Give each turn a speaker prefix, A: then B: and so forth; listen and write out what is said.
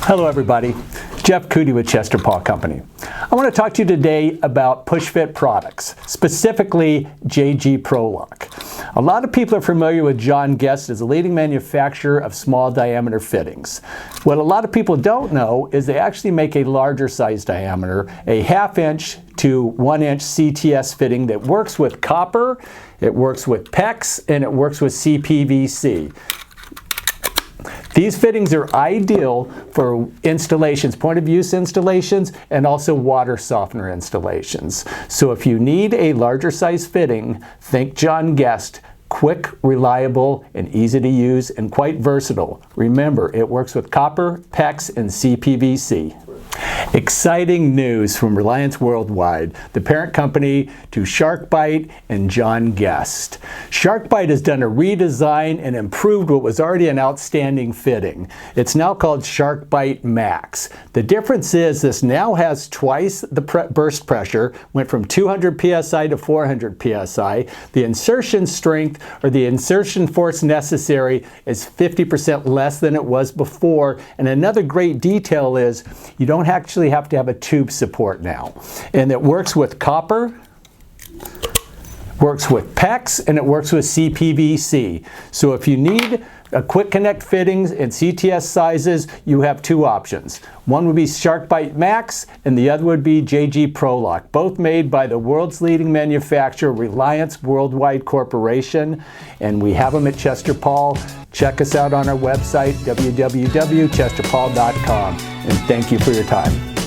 A: Hello everybody, Jeff Cootie with Chester Paul Company. I want to talk to you today about push-fit products, specifically JG ProLock. A lot of people are familiar with John Guest as a leading manufacturer of small diameter fittings. What a lot of people don't know is they actually make a larger size diameter, a 1/2 inch to 1 inch CTS fitting that works with copper, it works with PEX, and it works with CPVC. These fittings are ideal for installations, point of use installations, and also water softener installations. So if you need a larger size fitting, think John Guest. Quick, reliable, and easy to use, and quite versatile. Remember, it works with copper, PEX, and CPVC. Exciting news from Reliance Worldwide, the parent company to SharkBite and John Guest. SharkBite has done a redesign and improved what was already an outstanding fitting. It's now called SharkBite Max. The difference is this now has twice the burst pressure, went from 200 psi to 400 psi. The insertion strength or the insertion force necessary is 50% less than it was before. And another great detail is you don't actually have to have a tube support now. And it works with copper, works with PEX, and it works with CPVC. So if you need a quick connect fittings and CTS sizes, you have two options. One would be SharkBite Max and the other would be JG ProLock, both made by the world's leading manufacturer, Reliance Worldwide Corporation, and we have them at Chester Paul. Check us out on our website, www.chesterpaul.com, and thank you for your time.